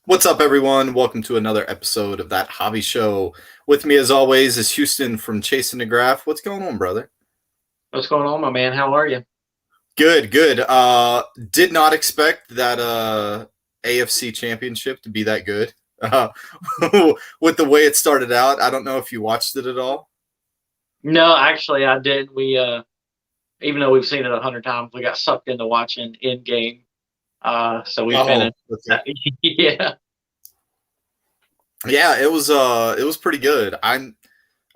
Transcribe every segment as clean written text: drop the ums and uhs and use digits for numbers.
What's up, everyone? Welcome to another episode of That Hobby Show. With me, as always, is Houston from Chasing the Graph. What's going on, brother? What's going on, my man? How are you? Good, good. Did not expect that AFC Championship to be that good. Uh, with the way it started out, I don't know if you watched it at all. No, actually, I did. Even though we've seen it 100 times, we got sucked into watching in game. So we Oh, finished. okay. Yeah, Yeah, it was pretty good. I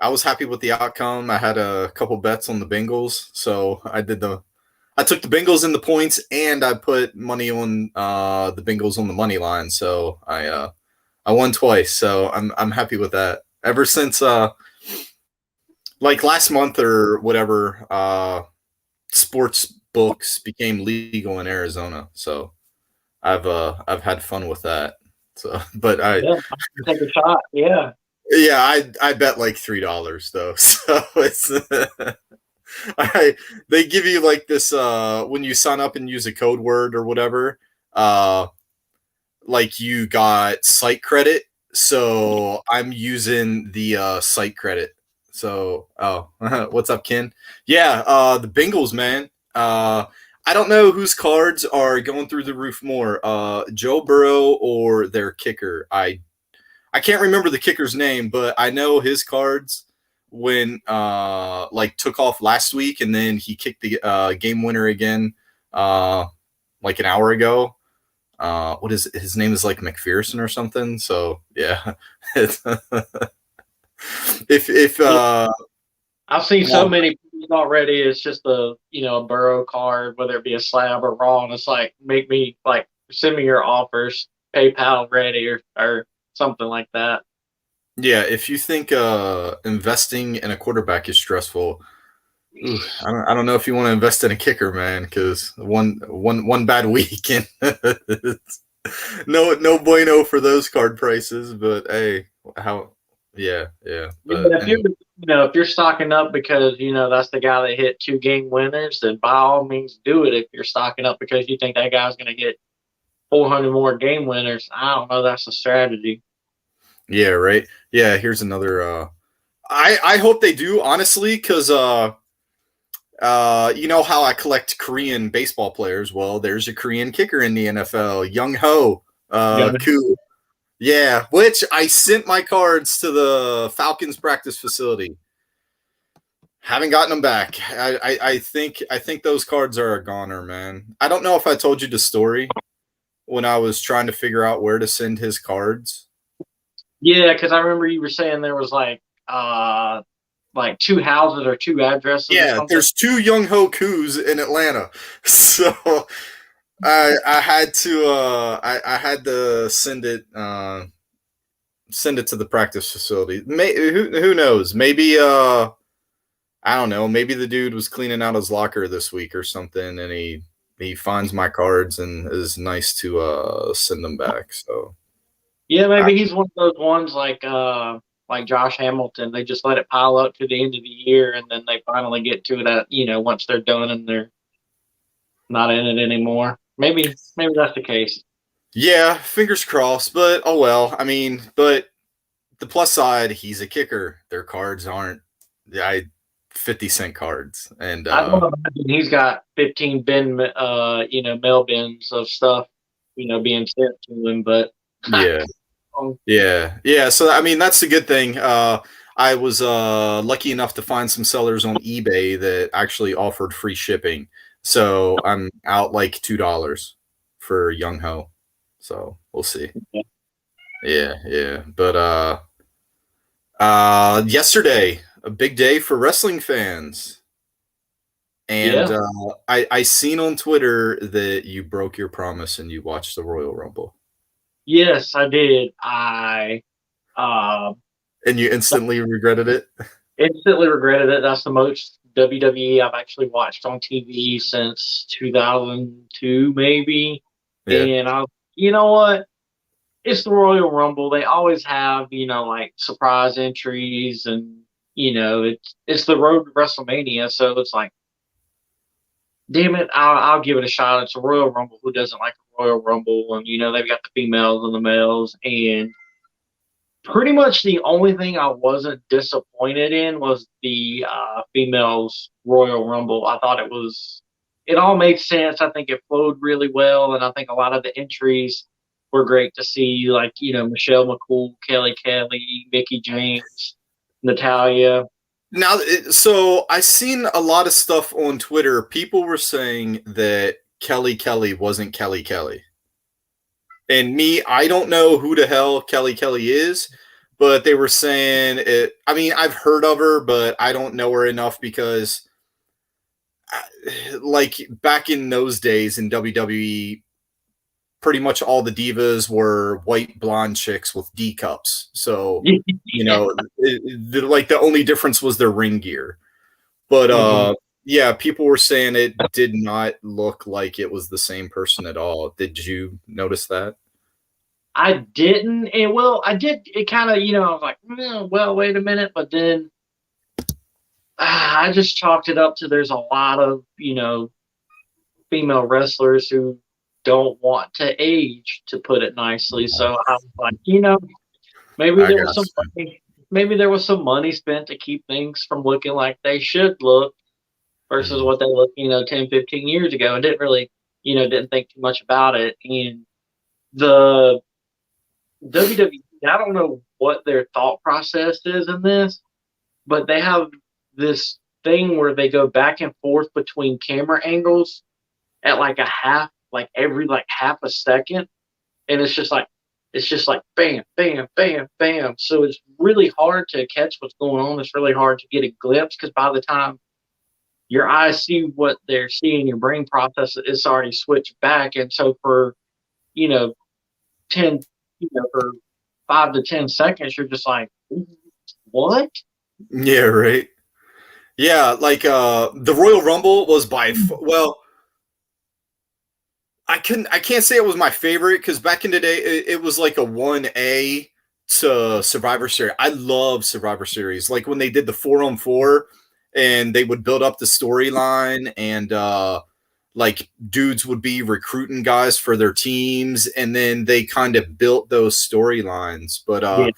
was happy with the outcome. I had a couple bets on the Bengals, so I took the Bengals in the points, and I put money on the Bengals on the money line. So I won twice. So I'm happy with that. Ever since like last month or whatever, sports books became legal in Arizona. So I've had fun with that. So, but yeah. Take a shot. Yeah, I bet like $3 though. So it's I they give you like this when you sign up and use a code word or whatever, uh like you got site credit. So I'm using the site credit. So what's up, Ken? Yeah, the Bengals, man. I don't know whose cards are going through the roof more, Joe Burrow or their kicker. I can't remember the kicker's name, but I know his cards when like took off last week, and then he kicked the game winner again like an hour ago. What is his name is like McPherson or something. So yeah, if yeah. I've seen so well, many pictures already. It's just a Burrow card, whether it be a slab or raw, and it's like make me like send me your offers, PayPal ready or something like that. yeah, if you think investing in a quarterback is stressful, ooh, I don't know if you want to invest in a kicker, man, because one bad week and no bueno for those card prices. But hey, how? Yeah, yeah. Yeah, But if you're anyway, if you're stocking up because that's the guy that hit two game winners, then by all means do it. If you're stocking up because you think that guy's going to get 400 more game winners, I don't know. That's a strategy. yeah, right. Yeah, here's another. I hope they do, honestly, because you know how I collect Korean baseball players. Well, there's a Korean kicker in the NFL, Young Ho Yeah. Koo. Yeah, which I sent my cards to the Falcons practice facility. Haven't gotten them back. I think those cards are a goner, man. I don't know if I told you the story when I was trying to figure out where to send his cards. Yeah, because I remember you were saying there was like two houses or two addresses or Yeah, something. there's two Young Ho Koos in Atlanta, so I had to I had to send it to the practice facility. Who knows? Maybe I don't know. Maybe the dude was cleaning out his locker this week or something, and he finds my cards and is nice to send them back. So Yeah, I, maybe he's one of those ones like Josh Hamilton. They just let it pile up to the end of the year, and then they finally get to it at once they're done and they're not in it anymore. Maybe that's the case. yeah, fingers crossed. But oh well. I mean, but the plus side, he's a kicker. Their cards aren't I 50-cent cards, and I don't imagine he's got 15 mail bins of stuff, being sent to him. But yeah, yeah, yeah. So I mean, that's a good thing. I was lucky enough to find some sellers on eBay that actually offered free shipping. So I'm out like $2 for Young Ho. So we'll see. Yeah, yeah. But yesterday, a big day for wrestling fans. And yeah, I seen on Twitter that you broke your promise and you watched the Royal Rumble. yes, I did. I uh, And you instantly regretted it? instantly regretted it. That's the most WWE I've actually watched on TV since 2002, maybe. Yeah. And you know what? It's the Royal Rumble. They always have, like surprise entries, and it's the road to WrestleMania. So it's like, damn it, I'll give it a shot. It's a Royal Rumble. Who doesn't like a Royal Rumble, and they've got the females and the males, and pretty much the only thing I wasn't disappointed in was the females Royal Rumble. I thought it all made sense. I think it flowed really well, and I think a lot of the entries were great to see, like Michelle McCool, Kelly, Mickey James, Natalia. Now, so I seen a lot of stuff on Twitter. People were saying that Kelly wasn't Kelly. And me, I don't know who the hell Kelly is, but they were saying it. I mean, I've heard of her, but I don't know her enough because, like, back in those days in WWE, pretty much all the divas were white blonde chicks with D cups. So, like the only difference was their ring gear. But Mhm. yeah, people were saying it did not look like it was the same person at all. Did you notice that? I didn't, and well, I did. It kind of, I was like, well, wait a minute, but then I just chalked it up to there's a lot of female wrestlers who don't want to age, to put it nicely. So I was like, maybe I there was some guess. money, maybe there was some money spent to keep things from looking like they should look versus Mhm. what they looked, 10, 15 years ago, and didn't really, didn't think too much about it. And the WWE, I don't know what their thought process is in this, but they have this thing where they go back and forth between camera angles at like every like half a second, and it's just like bam, bam, bam, bam. So it's really hard to catch what's going on. It's really hard to get a glimpse because by the time your eyes see what they're seeing, your brain process it's already switched back. And so for you know 10, for 5 to 10 seconds, you're just like, what? Yeah, right. Yeah, like the Royal Rumble was well, I can't say it was my favorite because back in the day it was like a 1A to Survivor Series. I love Survivor Series. Like when they did the 4-on-4 and they would build up the storyline and like dudes would be recruiting guys for their teams and then they kind of built those storylines. But Yeah,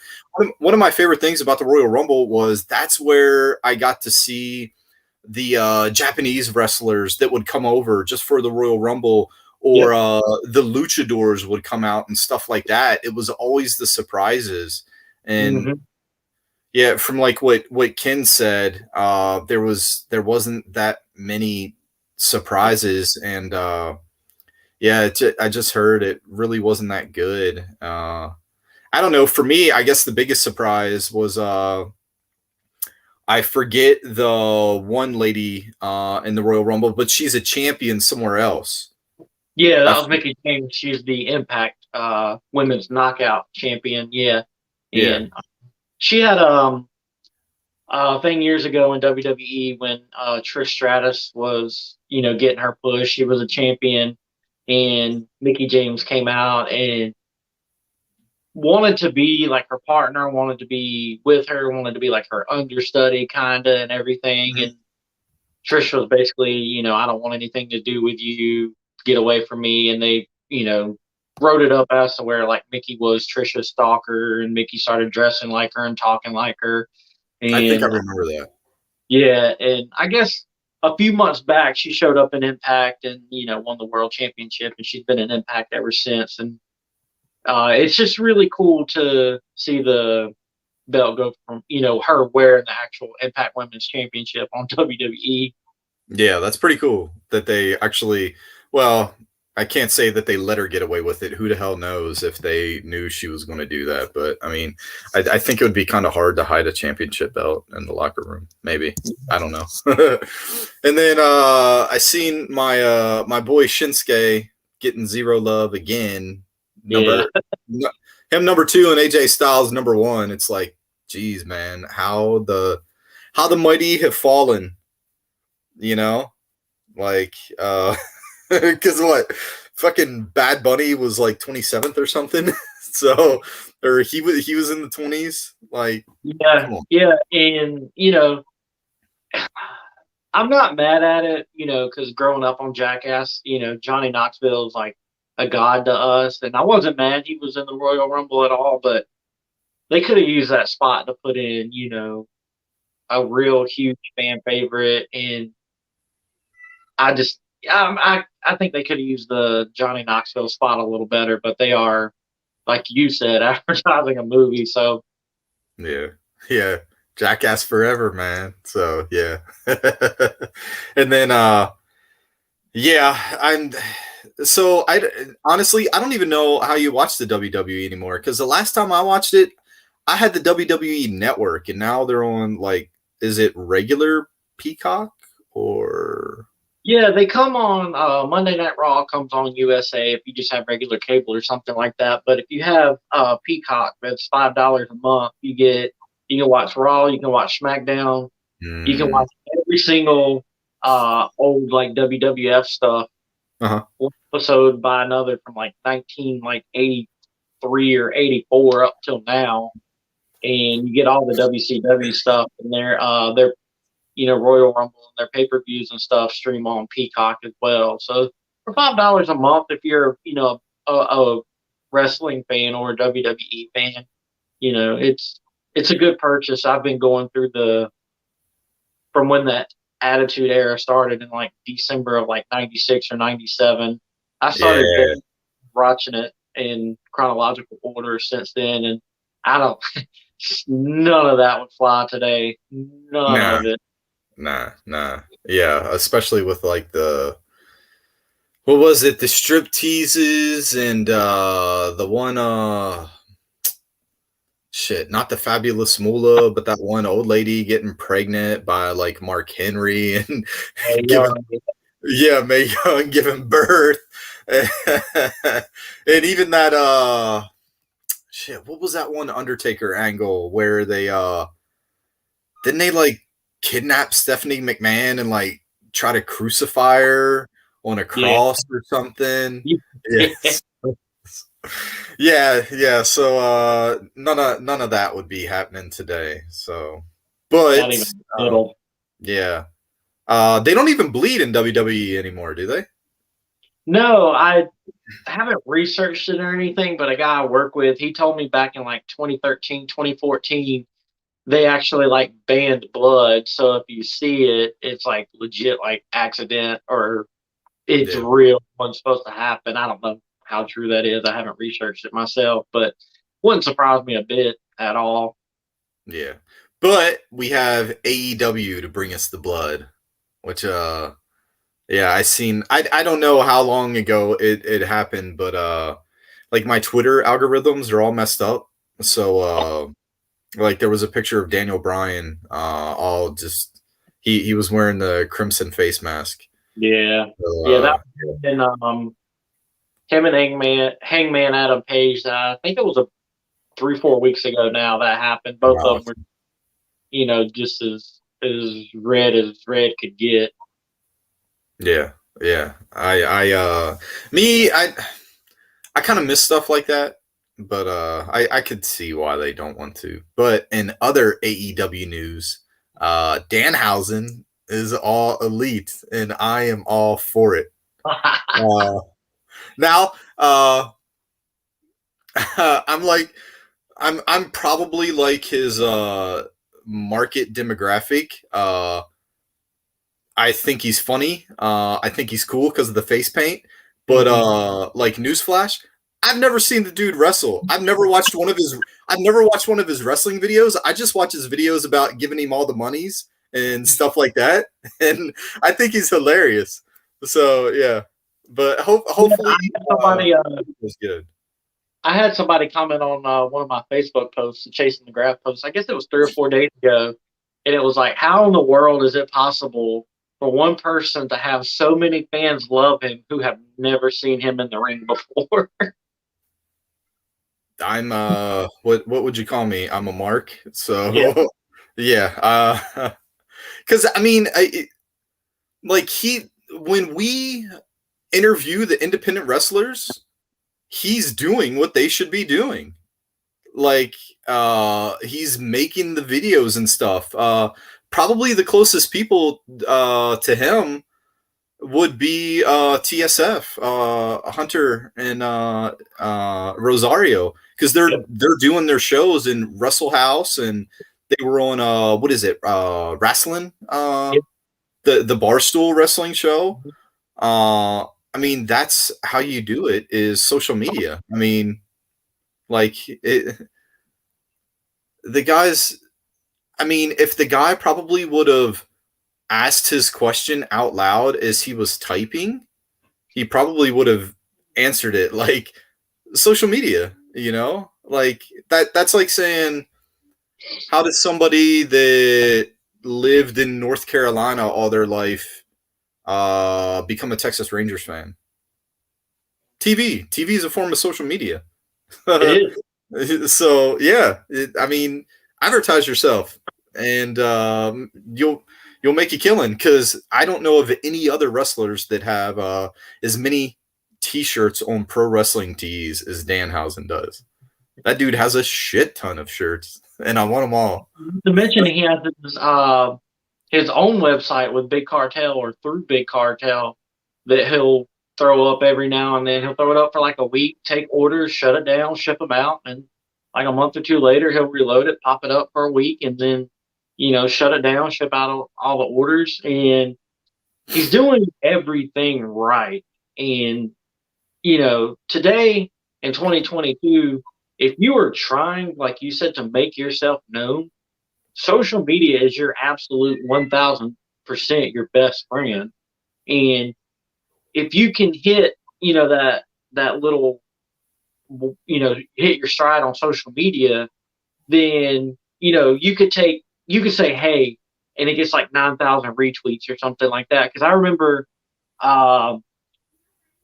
one of my favorite things about the Royal Rumble was that's where I got to see the Japanese wrestlers that would come over just for the Royal Rumble, or yep. the luchadors would come out and stuff like that. It was always the surprises. And Hmm. yeah, from like what Ken said, there wasn't that many surprises, and yeah, I just heard it really wasn't that good. I don't know. For me, I guess the biggest surprise was I forget the one lady in the Royal Rumble, but she's a champion somewhere else. Yeah, I that was Mickey James. She's the Impact Women's Knockout Champion. Yeah, Yeah. and she had a thing years ago in WWE when Trish Stratus was getting her push. She was a champion, and Mickey James came out and wanted to be like her partner, wanted to be with her, wanted to be like her understudy, kinda, and everything. Mhm. And Trish was basically, I don't want anything to do with you. Get away from me. And they, wrote it up as to where like Mickey was Trisha's stalker, and Mickey started dressing like her and talking like her. I think I And remember that. yeah, and I guess a few months back she showed up in Impact and won the world championship, and she's been in Impact ever since. And it's just really cool to see the belt go from her wearing the actual Impact Women's Championship on WWE. Yeah, that's pretty cool that they actually. Well, I can't say that they let her get away with it. Who the hell knows if they knew she was going to do that? But I mean, I think it would be kind of hard to hide a championship belt in the locker room. Maybe, I don't know. And then I seen my boy Shinsuke getting zero love again. Yeah. Him number two and AJ Styles number one. It's like, geez, man, how the mighty have fallen. You know, like because what fucking Bad Bunny was like 27th or something. So or he was in the 20s. Like, Yeah, come on. yeah, and I'm not mad at it, because growing up on Jackass, Johnny Knoxville is like a god to us. And I wasn't mad he was in the Royal Rumble at all, but they could have used that spot to put in, a real huge fan favorite. And I just, I think they could have used the Johnny Knoxville spot a little better, but they are, like you said, advertising a movie. So Yeah. Yeah. Jackass forever, man. So yeah. And then yeah, I'm so I honestly I don't even know how you watch the WWE anymore because the last time I watched it, I had the WWE network and now they're on like is it regular Peacock or yeah, they come on Monday Night Raw comes on USA if you just have regular cable or something like that. But if you have Peacock, that's $5 a month. You can watch Raw, you can watch SmackDown, you can mm, watch every single old like WWF stuff, uh-huh. one episode by another from like 1983 or 84 up till now, and you get all the WCW stuff in there. Their Royal Rumble and their pay per views and stuff stream on Peacock as well. So for $5 a month, if you're a wrestling fan or a WWE fan, it's a good purchase. I've been going through the from when that Attitude Era started in like December of like '96 or '97. I started Yeah. watching it in chronological order since then, and I don't. None of that would fly today. None Nah, of it. nah. Yeah, especially with like the what was it, the strip teases and the one shit, not the fabulous Moolah, but that one old lady getting pregnant by like Mark Henry and giving yeah, Mae Young giving birth. And even that shit, what was that one Undertaker angle where they didn't they like kidnap Stephanie McMahon and like try to crucify her on a Yeah. cross or something? Yes. Yeah. So none of that would be happening today. So Not but even uh, little. yeah. They don't even bleed in WWE anymore, do they? No, I haven't researched it or anything, but a guy I work with, he told me back in like 2013, 2014, they actually like banned blood. So if you see it, it's like legit like accident or it's Yeah. real, what's supposed to happen. I don't know how true that is. I haven't researched it myself, but wouldn't surprise me a bit at all. Yeah. But we have AEW to bring us the blood, which yeah, I don't know how long ago it happened, but like my Twitter algorithms are all messed up. So like there was a picture of Daniel Bryan all just he was wearing the crimson face mask. Yeah. So, Yeah, that and him and Hangman Adam Page, I think it was a 3-4 weeks ago now that happened. Both of wow. them were, just as red could get. Yeah. Yeah. Me I kind of miss stuff like that, but I could see why they don't want to. But in other AEW news, Danhausen is all elite, and I am all for it. Uh, now, I'm like, I'm probably like his market demographic. I think he's funny. I think he's cool because of the face paint. But Mhm. like newsflash, I've never seen the dude wrestle. I've never watched one of his wrestling videos. I just watch his videos about giving him all the monies and stuff like that. And I think he's hilarious. So yeah. But Yeah, hopefully it was good. I had somebody comment on one of my Facebook posts, the Chasing the Graph post. I guess it was 3 or 4 days ago, and it was like, how in the world is it possible for one person to have so many fans love him who have never seen him in the ring before? I'm what would you call me? I'm a mark. Yeah. So yeah. Cuz I mean like he when we interview the independent wrestlers, he's doing what they should be doing. Like he's making the videos and stuff. Probably the closest people to him would be TSF, Hunter and Rosario, because Yep. they're doing their shows in Wrestle House, and they were on what is it, wrestling, Yep. the Barstool wrestling show. I mean, that's how you do it, is social media. I mean, like the guys. I mean, if the guy probably would have asked his question out loud as he was typing, he probably would have answered it like social media, like that's like saying, how does somebody that lived in North Carolina all their life become a Texas Rangers fan? TV is a form of social media. It is. So yeah, I mean, advertise yourself, and you'll make a killing, because I don't know of any other wrestlers that have as many T-shirts on Pro Wrestling Tees as Dan Hausen does. That dude has a shit ton of shirts, and I want them all. To mention he has his own website with Big Cartel or through Big Cartel that he'll throw up every now and then. He'll throw it up for like a week, take orders, shut it down, ship them out, and like a month or two later, he'll reload it, pop it up for a week, and then shut it down, ship out all the orders, and he's doing everything right. And today in 2022, if you are trying, like you said, to make yourself known, social media is your absolute 1000% your best friend. And if you can hit, that little, hit your stride on social media, then, you could say, hey, and it gets like 9,000 retweets or something like that. Cause I remember, um,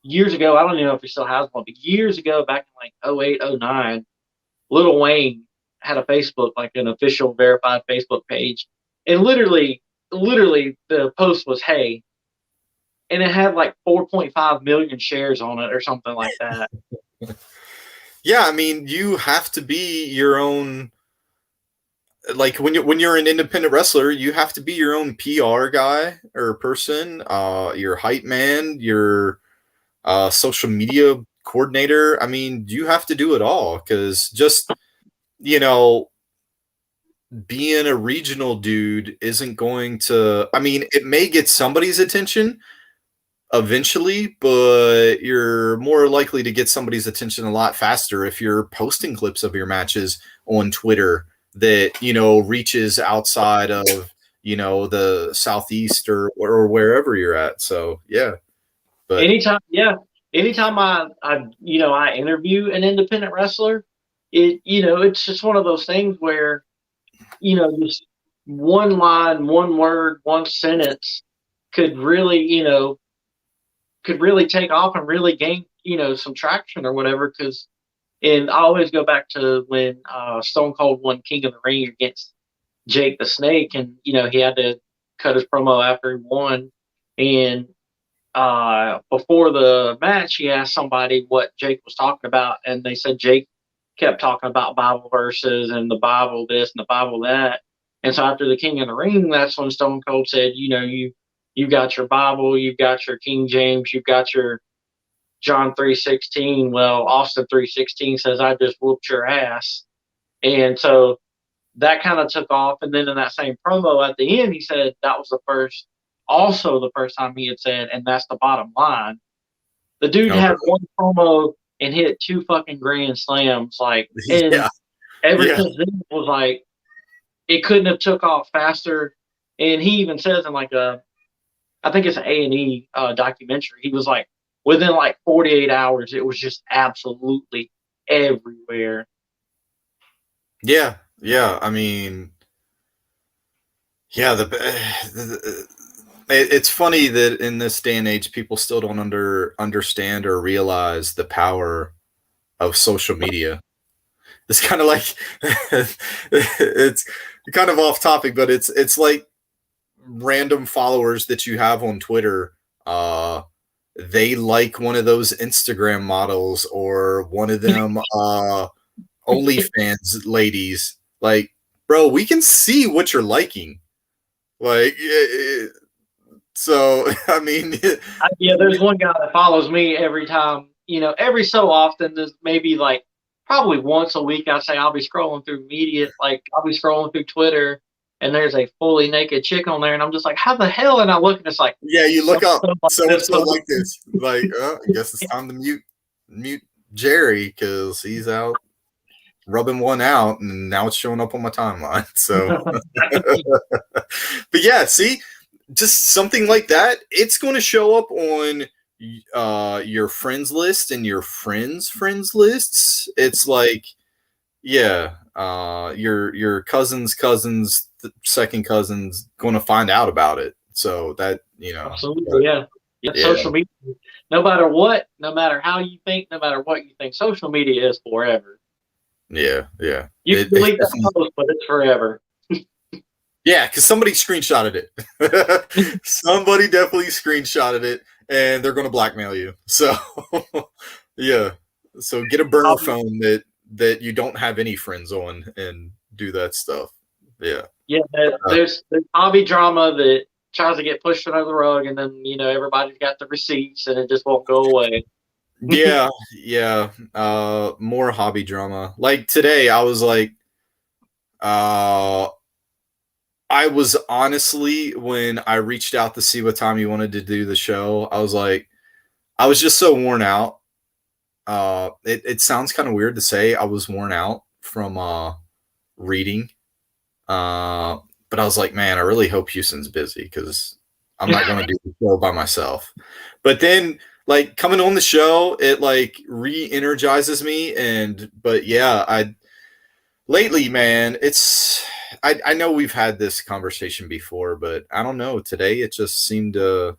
years ago, I don't even know if he still has one, but years ago, back in like '08, '09, Lil Wayne had a Facebook, like an official verified Facebook page, and literally, the post was "Hey," and it had like 4.5 million shares on it or something like that. Yeah, I mean, you have to be your own. Like when you're an independent wrestler, you have to be your own PR guy or person, your hype man, your social media coordinator. I mean, you have to do it all, because just you know being a regional dude isn't going to. I mean, it may get somebody's attention eventually, but you're more likely to get somebody's attention a lot faster if you're posting clips of your matches on Twitter that reaches outside of the southeast or wherever you're at. So yeah, but Anytime, yeah, anytime I interview an independent wrestler, it's just one of those things where just one line, one word, one sentence could really, take off and really gain, some traction or whatever. Because, and I always go back to when Stone Cold won King of the Ring against Jake the Snake, and he had to cut his promo after he won, and before the match, he asked somebody what Jake was talking about, and they said Jake kept talking about Bible verses and the Bible this and the Bible that. And so after the King of the Ring, that's when Stone Cold said, you got your Bible, you've got your King James, you've got your John 3:16. Well, Austin 3:16 says, I just whooped your ass. And so that kind of took off. And then in that same promo at the end, he said that was also the first time he had said, and that's the bottom line. The dude no, had one promo and hit two fucking grand slams, like, and yeah, ever yeah, since then it was like it couldn't have took off faster. And he even says in like I think it's an A&E documentary, he was like, within like 48 hours, it was just absolutely everywhere. yeah, yeah. I mean, yeah. It's funny that in this day and age, people still don't understand or realize the power of social media. It's kind of like it's kind of off topic, but it's like random followers that you have on Twitter. They like one of those Instagram models or one of them OnlyFans ladies. Like, bro, we can see what you're liking. Like, So I mean, Yeah, there's one guy that follows me every time. Every so often, there's maybe like probably once a week. I say I'll be scrolling through media, like I'll be scrolling through Twitter, and there's a fully naked chick on there, and I'm just like, how the hell? And I look, and it's like, yeah, you so look up so like so and this. so like this, like, I guess it's time to mute Jerry because he's out rubbing one out, and now it's showing up on my timeline. So, but yeah, see, just something like that, it's going to show up on your friends list and your friends lists. It's like, yeah, your cousin's second cousin's going to find out about it. So that, Absolutely, yeah. Yeah, yeah, social media. No matter what, no matter how you think, no matter what you think, social media is forever. yeah, yeah. You can delete that post, but it's forever. Yeah, because somebody screenshotted it. Somebody definitely screenshotted it, and they're going to blackmail you. So, yeah. So get a burner phone that you don't have any friends on, and do that stuff. Yeah. Yeah, there's hobby drama that tries to get pushed under the rug, and then everybody's got the receipts, and it just won't go away. Yeah, yeah. More hobby drama. Like today, I was like, I was honestly, when I reached out to see what time you wanted to do the show, I was like, I was just so worn out. It sounds kind of weird to say I was worn out from reading. But I was like, man, I really hope Houston's busy because I'm not going to do the show by myself. But then, like, coming on the show, it like re-energizes me. But yeah, lately, man, I know we've had this conversation before, but I don't know. Today, it just seemed to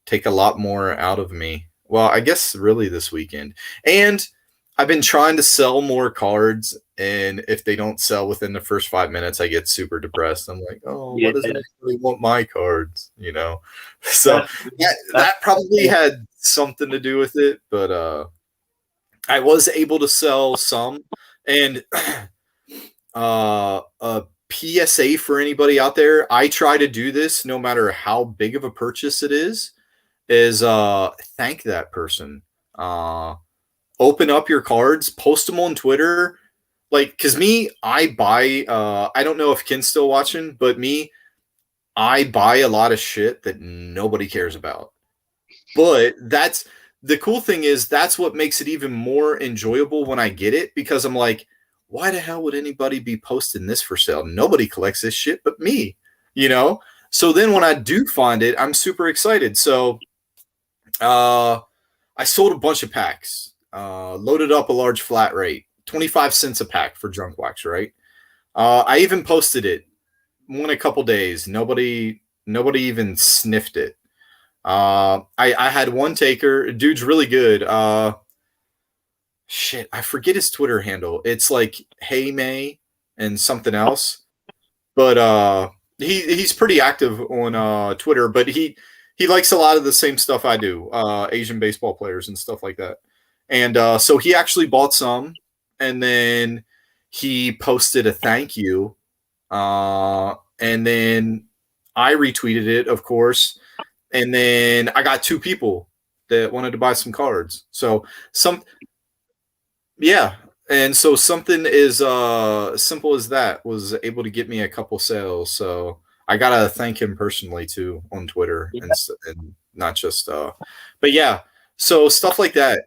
take a lot more out of me. Well, I guess really this weekend. And I've been trying to sell more cards, and if they don't sell within the first 5 minutes, I get super depressed. I'm like, oh, Yeah, what does anybody want my cards? So that probably yeah. had something to do with it, but I was able to sell some. And a PSA for anybody out there, I try to do this no matter how big of a purchase it is thank that person. Open up your cards, post them on Twitter. Like, cause me, I buy I don't know if Ken's still watching, but me, I buy a lot of shit that nobody cares about. But that's the cool thing is that's what makes it even more enjoyable when I get it, because I'm like, why the hell would anybody be posting this for sale? Nobody collects this shit but me, you know? So then when I do find it, I'm super excited. So I sold a bunch of packs, loaded up a large flat rate, 25 cents a pack for junk wax, right? I even posted it, went a couple days. Nobody even sniffed it. I had one taker. Dude's really good. Shit, I forget his Twitter handle. It's like Hey May and something else. But he's pretty active on Twitter, but he likes a lot of the same stuff I do, Asian baseball players and stuff like that. And so he actually bought some, and then he posted a thank you, and then I retweeted it, of course, and then I got two people that wanted to buy some cards. So yeah, and so something as simple as that was able to get me a couple sales. So I gotta thank him personally too on Twitter, Yeah. and not just but yeah, so stuff like that,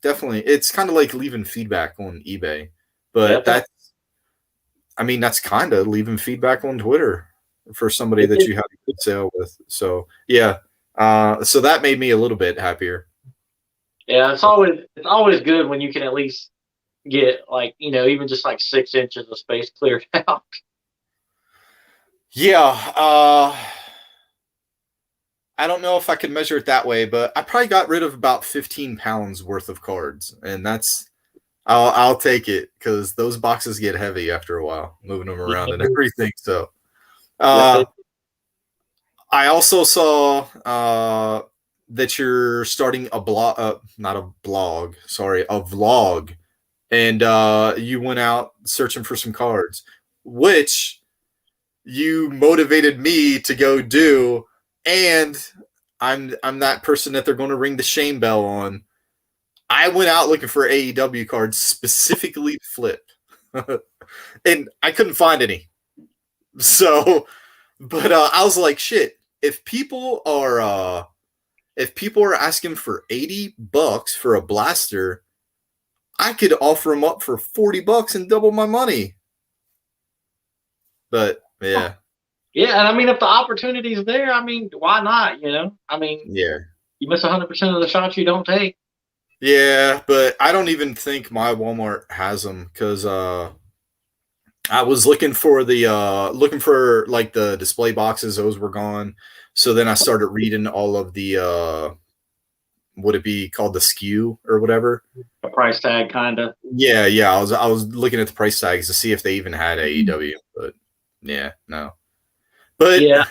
definitely it's kind of like leaving feedback on eBay, but Definitely. that's kind of leaving feedback on Twitter for somebody that you have a good sale with. So yeah, so that made me a little bit happier. Yeah, it's always good when you can at least get like even just like 6 inches of space cleared out. Yeah, I don't know if I could measure it that way, but I probably got rid of about 15 pounds worth of cards, and I'll take it because those boxes get heavy after a while, moving them around and everything. So, Yeah, I also saw that you're starting a blog, not a blog, sorry, a vlog, and you went out searching for some cards, which you motivated me to go do. and I'm that person that they're going to ring the shame bell on. I went out looking for AEW cards specifically to flip, and I couldn't find any. So, but I was like, shit. If people are asking for $80 for a blaster, I could offer them up for $40 and double my money. But yeah, Yeah, and I mean, if the opportunity is there, I mean, why not? You know, I mean, yeah, you miss 100% of the shots you don't take. yeah. But I don't even think my Walmart has them because I was looking for like the display boxes. Those were gone. So then I started reading all of the would it be called the SKU or whatever? A price tag, kind of. Yeah, yeah. I was looking at the price tags to see if they even had AEW, but yeah, no. But Yeah,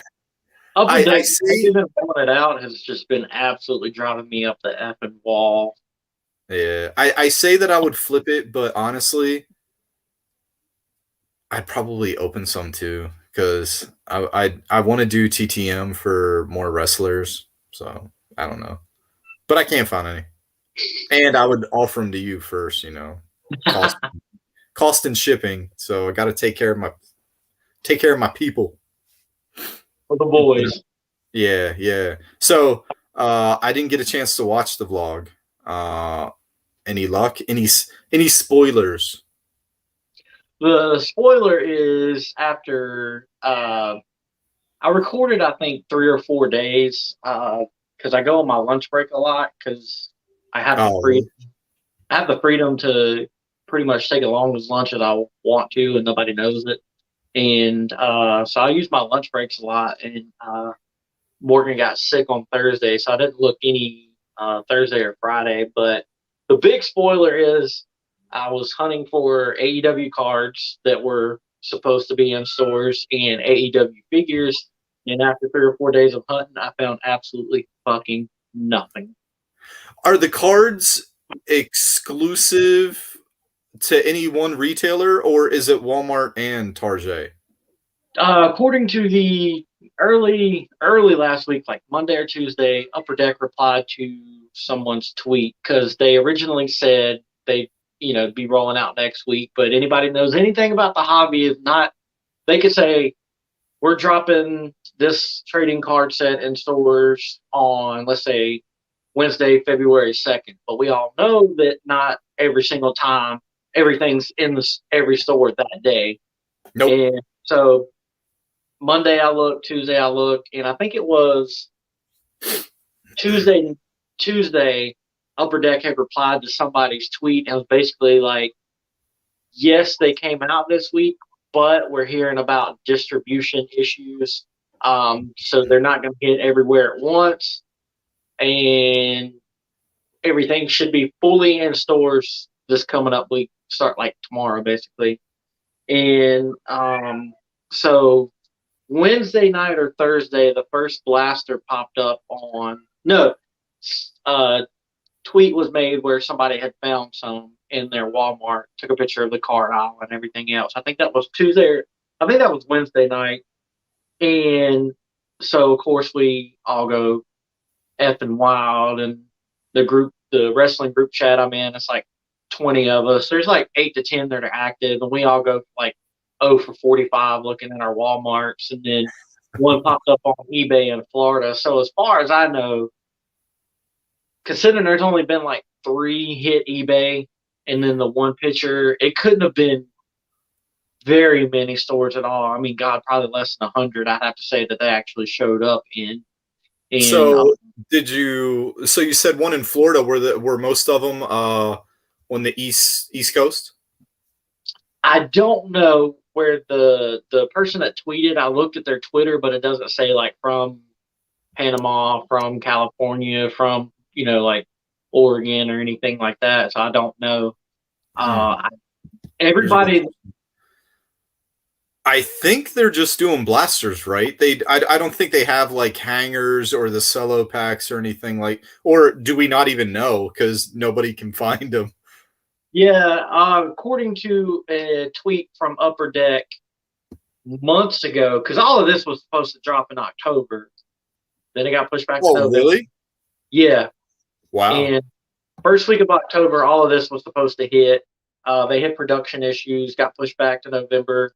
Upper I Deck, say, even pulling it out has just been absolutely driving me up the effing wall. yeah, I say that I would flip it, but honestly, I'd probably open some too because I want to do TTM for more wrestlers. So I don't know, but I can't find any, and I would offer them to you first. Cost cost and shipping. So I got to take care of my people. For the boys. Yeah, yeah. So I didn't get a chance to watch the vlog. Uh, any luck? Any spoilers? The spoiler is after I recorded, I think, 3 or 4 days because I go on my lunch break a lot because I have the free Oh, I have the freedom to pretty much take as long as lunch as I want to, and nobody knows it. And so I use my lunch breaks a lot. And Morgan got sick on Thursday, so I didn't look any Thursday or Friday. But the big spoiler is I was hunting for AEW cards that were supposed to be in stores and AEW figures. And after 3 or 4 days of hunting, I found absolutely fucking nothing. are the cards exclusive to any one retailer, or is it Walmart and Target? According to the early last week, like Monday or Tuesday, Upper Deck replied to someone's tweet because they originally said they be rolling out next week. But anybody knows anything about the hobby is not. They could say we're dropping this trading card set in stores on, let's say, Wednesday, February 2nd. But we all know that not every single time everything's in every store that day. Nope. And so Monday I looked, Tuesday I looked, and I think it was Tuesday. Tuesday, Upper Deck had replied to somebody's tweet and was basically like, "Yes, they came out this week, but we're hearing about distribution issues, so they're not going to get everywhere at once, and everything should be fully in stores this coming up week, start like tomorrow, basically." And so Wednesday night or Thursday, the first blaster popped up on no tweet was made where somebody had found some in their Walmart, took a picture of the cart aisle and everything else. I think that was Tuesday. I think that was Wednesday night, and so of course we all go effing wild. And the wrestling group chat I'm in, it's like 20 of us. There's like 8 to 10 that are active, and we all go like 0 for 45 looking at our Walmarts, and then one popped up on eBay in Florida. So as far as I know, considering there's only been like 3 hit eBay and then the one picture, it couldn't have been very many stores at all. I mean, God, probably less than 100. I'd have to say that they actually showed up in. And So did you? So you said one in Florida. Were most of them on the East Coast? I don't know where the person that tweeted. I looked at their Twitter, but it doesn't say like from Panama, from California, from like Oregon or anything like that. So I don't know. Uh, everybody, I think they're just doing blasters, right? I don't think they have like hangers or the cello packs or anything like. Or do we not even know because nobody can find them? yeah. According to a tweet from Upper Deck months ago, because all of this was supposed to drop in October. Then it got pushed back to Oh, November. really? Yeah, Wow. and first week of October, all of this was supposed to hit. They had production issues, got pushed back to November,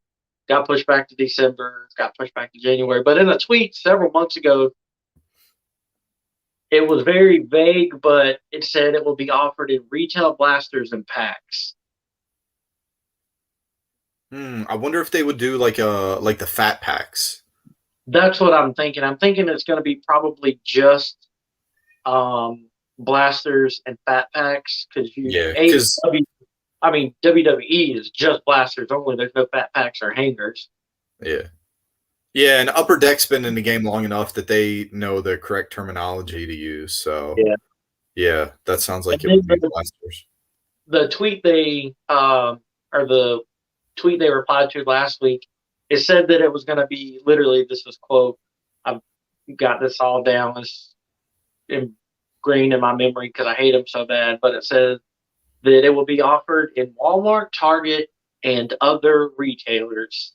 got pushed back to December, got pushed back to January. But in a tweet several months ago, it was very vague, but it said it will be offered in retail blasters and packs. I wonder if they would do like the fat packs. That's what I'm thinking. I'm thinking it's going to be probably just blasters and fat packs because Yeah, because WWE is just blasters only. There's no fat packs or hangers. yeah, yeah, and Upper Deck's been in the game long enough that they know the correct terminology to use. So Yeah. yeah, that sounds And like it then would be blasters. the tweet they or the tweet they replied to last week, it said that it was going to be literally, this is quote, I've got this all down, it's ingrained in my memory because I hate them so bad, but it says that it will be offered in Walmart, Target, and other retailers.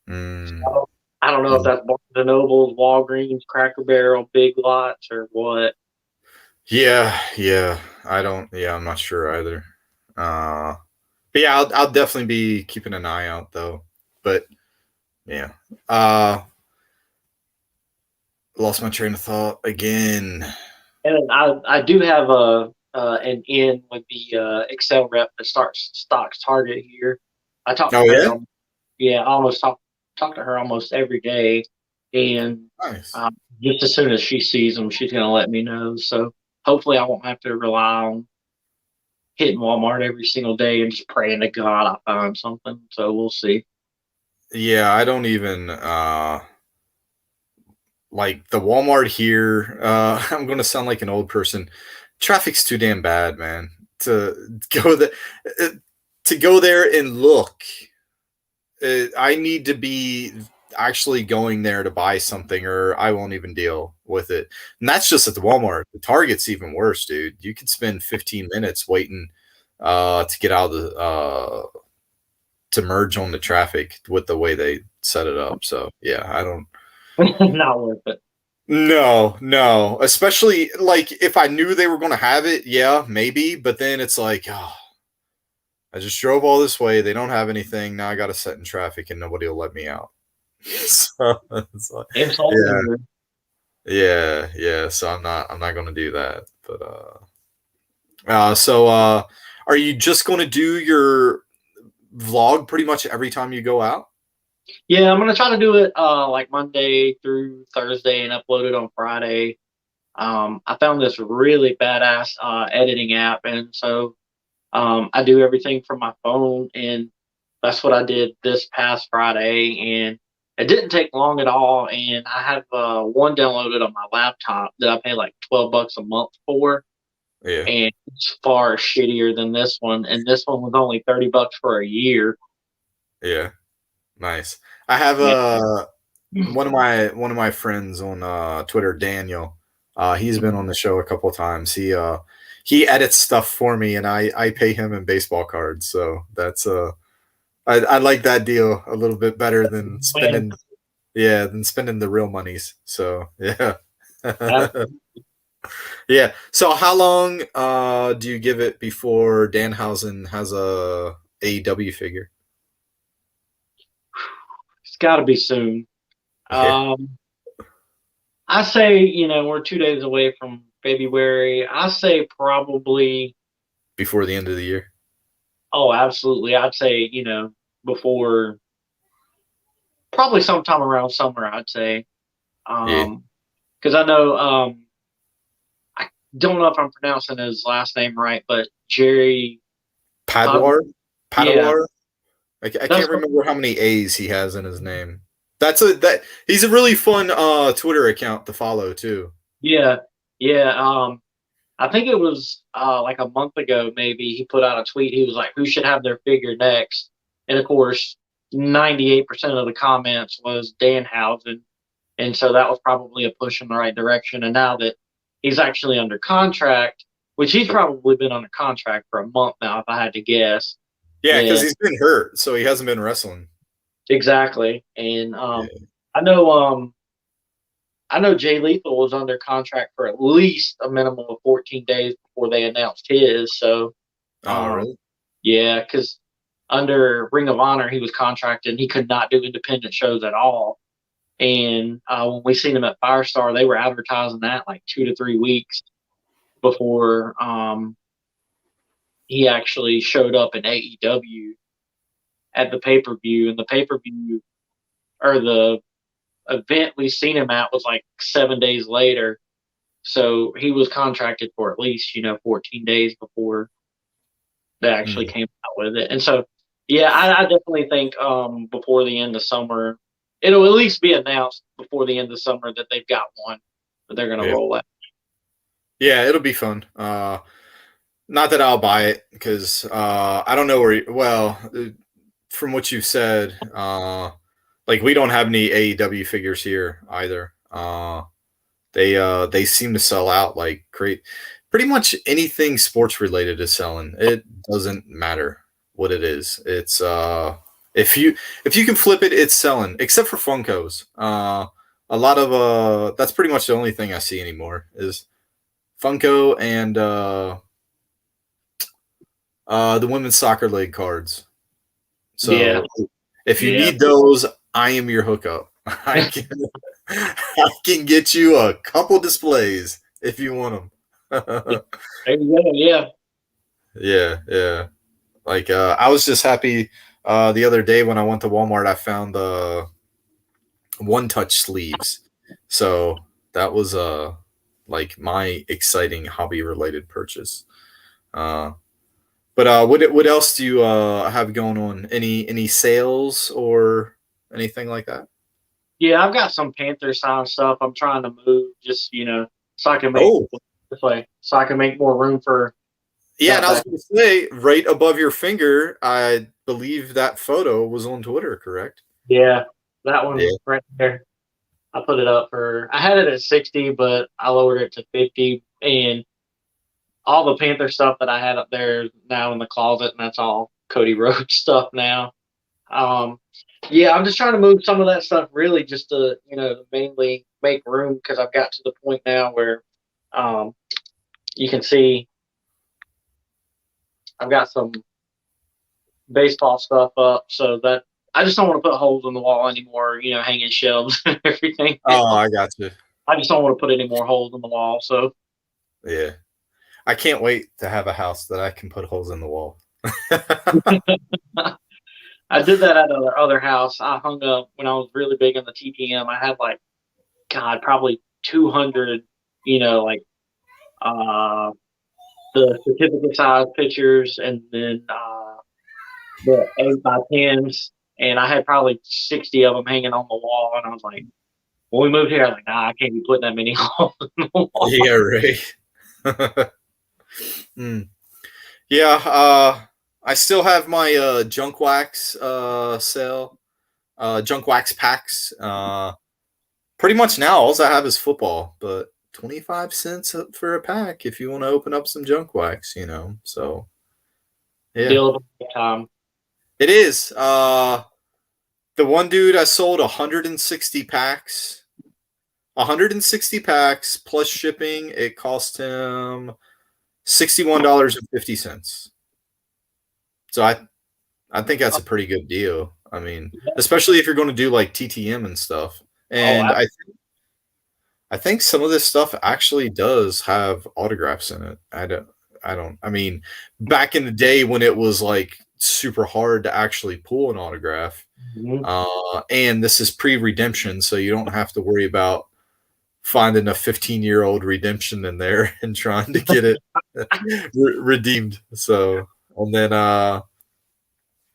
Mm, So, I don't know if that's Barnes and Nobles, Walgreens, Cracker Barrel, Big Lots, or what. yeah, yeah. I don't. Yeah, I'm not sure either. Uh, but yeah, I'll definitely be keeping an eye out though. But yeah, lost my train of thought again. And I do have an in with the Excel rep that starts stocks Target here. I talk to Oh her. yeah, Yeah, I almost talk to her almost every day, and nice. just as soon as she sees them, she's gonna let me know. So hopefully, I won't have to rely on hitting Walmart every single day and just praying to God I find something. So we'll see. Yeah, I don't even like the Walmart here. I'm gonna sound like an old person. Traffic's too damn bad, man. To go there, to go there and look. I need to be actually going there to buy something, or I won't even deal with it. And that's just at the Walmart. The Target's even worse, dude. You could spend 15 minutes waiting to get out of the to merge on the traffic with the way they set it up. So yeah, I don't. Not worth it. No, no. Especially like if I knew they were going to have it, yeah, maybe. But then it's like, oh, I just drove all this way. They don't have anything. Now I got to sit in traffic and nobody will let me out. So it's like, yeah, Insulting. yeah, yeah. So I'm not going to do that. But so are you just going to do your vlog pretty much every time you go out? Yeah, I'm gonna try to do it like Monday through Thursday and upload it on Friday. I found this really badass editing app, and so I do everything from my phone, and that's what I did this past Friday, and it didn't take long at all. And I have one downloaded on my laptop that I pay like $12 a month for, Yeah, and it's far shittier than this one. And this one was only $30 for a year. yeah. Nice. I have Yeah. one of my friends on Twitter, Daniel. He's been on the show a couple of times. He edits stuff for me, and I pay him in baseball cards. So that's I like that deal a little bit better than Man, spending the real monies. So yeah. I- Yeah. So how long do you give it before Danhausen has a AEW figure? it's got to be soon. Yeah. Um, I say, we're 2 days away from February. I say probably, Before the end of the year. oh, absolutely. I'd say, before, probably sometime around summer, I'd say. Yeah. Because I know, I don't know if I'm pronouncing his last name right, but Jerry, Padwar? yeah, Padwar? I that's, can't remember how many A's he has in his name. That he's a really fun Twitter account to follow too. yeah, yeah. I think it was like a month ago, maybe he put out a tweet. He was like, "Who should have their figure next?" And of course, 98% of the comments was Danhausen, and so that was probably a push in the right direction. And now that he's actually under contract, which he's probably been under contract for a month now, if I had to guess. Yeah, because And he's been hurt, so he hasn't been wrestling. exactly, and Yeah. I know I know Jay Lethal was under contract for at least a minimum of 14 days before they announced his. So, Oh, um, really? yeah, because under Ring of Honor, he was contracted and he could not do independent shows at all. And when we seen him at Firestar, they were advertising that like 2 to 3 weeks before he actually showed up in AEW at the pay per view. And the pay per view or the event we seen him at was like 7 days later. So he was contracted for at least 14 days before they actually Mm, came out with it. And so, yeah, I definitely think before the end of summer, it'll at least be announced before the end of summer that they've got one that they're going to yeah. roll out. Yeah, it'll be fun. Not that I'll buy it because I don't know where. Well, from what you said, like we don't have any AEW figures here either. They seem to sell out like great. Pretty much anything sports related is selling. It doesn't matter what it is. It's if you can flip it, it's selling. Except for Funkos. A lot of that's pretty much the only thing I see anymore is Funko and the women's soccer league cards. Yeah, So if you yeah. need those, I am your hookup. I can get you a couple displays if you want them. There you go. Yeah, Yeah, yeah. Like I was just happy the other day when I went to Walmart. I found the one touch sleeves. So that was like my exciting hobby related purchase. Uh, but what else do you have going on? Any sales or anything like that? yeah. I've got some Panther sound stuff. I'm trying to move just so I can make Oh, this way, so I can make more room for yeah, and that I was back. going to say, right above your finger, I believe that photo was on Twitter, correct? Yeah, that Yeah. one right there. I put it up for. I had it at 60, but I lowered it to 50, and all the Panther stuff that I had up there now in the closet, and that's all Cody Rhodes stuff now. Um, yeah, I'm just trying to move some of that stuff really just to mainly make room because I've got to the point now where um, you can see I've got some baseball stuff up, so that I just don't want to put holes in the wall anymore. Hanging shelves and everything Oh, else. I got you. I just don't want to put any more holes in the wall. So Yeah. I can't wait to have a house that I can put holes in the wall. I did that at other house. I hung up when I was really big on the TPM. I had like God, probably 200. Like uh, the certificate size pictures, and then the 8x10s, and I had probably 60 of them hanging on the wall. And I was like, when we moved here, I was like, nah, I can't be putting that many holes in the wall. Yeah, right. Mm. Yeah, I still have my junk wax sale, junk wax packs. Pretty much now, all I have is football, but 25 cents for a pack if you want to open up some junk wax, So, yeah, Deal of a time. it is. The one dude I sold 160 packs. 160 packs plus shipping. It cost him $61.50. So I think that's a pretty good deal. I mean, especially if you're going to do like TTM and stuff. Oh, And I think some of this stuff actually does have autographs in it. I mean, back in the day when it was like super hard to actually pull an autograph, absolutely. and this is pre-redemption, so you don't have to worry about finding a 15-year-old redemption in there and trying to get it redeemed. So, and then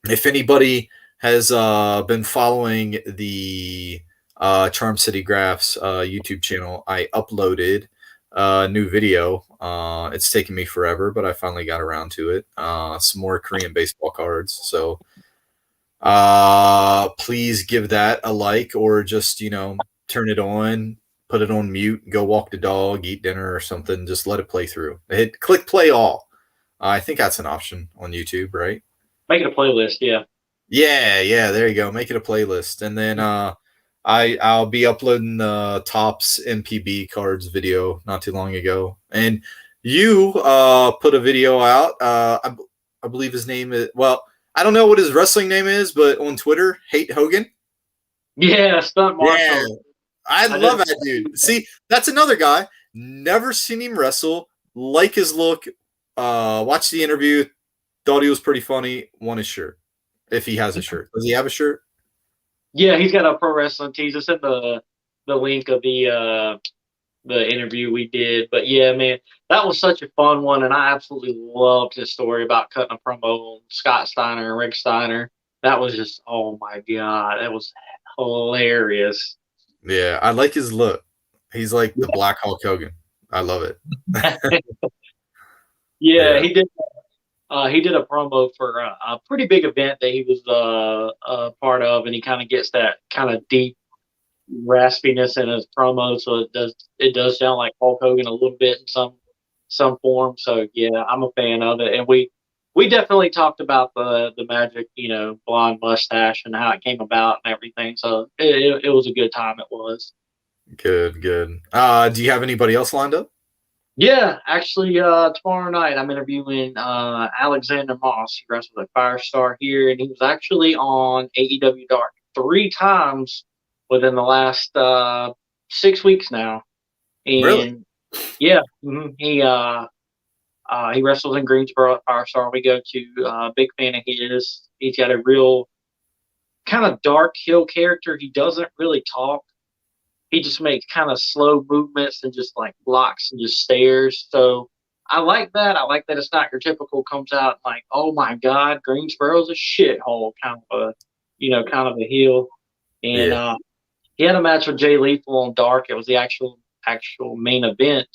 if anybody has been following the Charm City Graphs YouTube channel, I uploaded a new video. It's taken me forever, but I finally got around to it. Some more Korean baseball cards. So please give that a like, or just turn it on, put it on mute, go walk the dog, eat dinner or something. Just let it play through. Click play all. I think that's an option on YouTube, right? Make it a playlist, yeah. Yeah, there you go. Make it a playlist. And then I'll be uploading the Tops MPB cards video not too long ago, and you put a video out. I believe his name is, well, I don't know what his wrestling name is, but on Twitter, Hate Hogan. Yeah, stunt Yeah, marshal. I I did. love that dude. See, that's another guy. Never seen him wrestle. Like his look. Watched the interview. Thought he was pretty funny. Won his shirt. If he has a shirt, does he have a shirt? Yeah, he's got a pro wrestling tees. It's in the link of the interview we did. But yeah, man, that was such a fun one, and I absolutely loved his story about cutting a promo on Scott Steiner and Rick Steiner. That was just, oh my god, that was hilarious. Yeah, I like his look. He's like the Black Hulk Hogan. I love it. Yeah, Yeah. he did. He did a promo for a pretty big event that he was a part of, and he kind of gets that kind of deep raspiness in his promo, so it does sound like Hulk Hogan a little bit in some form. So yeah, I'm a fan of it, and we definitely talked about the magic, blonde mustache and how it came about and everything. So it was a good time. It was. Good, good. Do you have anybody else lined up? Yeah, actually, tomorrow night I'm interviewing Alexander Moss. He wrestled at Firestar here, and he was actually on AEW Dark 3 times within the last 6 weeks now. Really? And yeah, he wrestles in Greensboro at Firestar. We go to. Big fan of his. He's got a real kind of dark heel character. He doesn't really talk. He just makes kind of slow movements and just like blocks and just stares. So I like that. I like that it's not your typical comes out like, oh my God, Greensboro's a shithole kind of kind of a heel. And Yeah. he had a match with Jay Lethal on Dark. It was the actual main event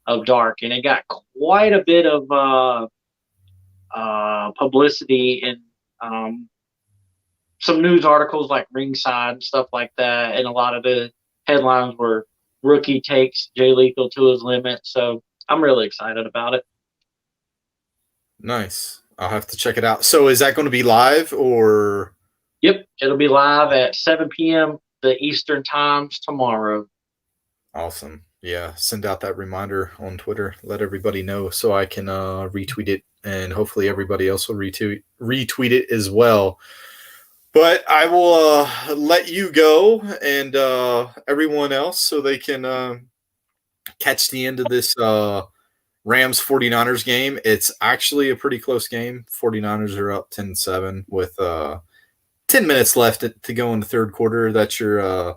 of Dark, and it got quite a bit of publicity in some news articles like Ringside and stuff like that, and a lot of the headlines were rookie takes Jay Lethal to his limit. So I'm really excited about it. Nice. I'll have to check it out. So is that going to be live or? Yep, it'll be live at 7 p.m. the Eastern times tomorrow. Awesome. Yeah, send out that reminder on Twitter. Let everybody know so I can retweet it, and hopefully everybody else will retweet it as well. But I will let you go and everyone else so they can catch the end of this Rams 49ers game. It's actually a pretty close game. 49ers are up 10-7 with 10 minutes left to go in the third quarter. That's your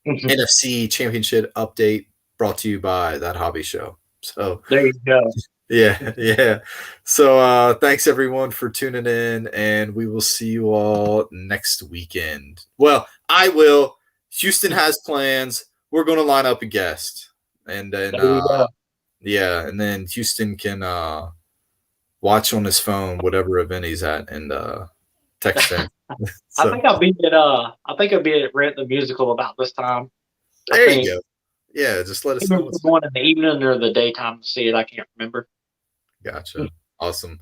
NFC Championship update brought to you by That Hobby Show. So There you go. yeah, yeah. So thanks everyone for tuning in, and we will see you all next weekend. Well, I will. Houston has plans. We're going to line up a guest, and then There you go. yeah, and then Houston can watch on his phone whatever event he's at and text in. I So think I'll be at Rent the Musical about this time. I there you think go. Yeah, just let us either know the what's one in the evening or the daytime to see it. I can't remember. gotcha. Awesome.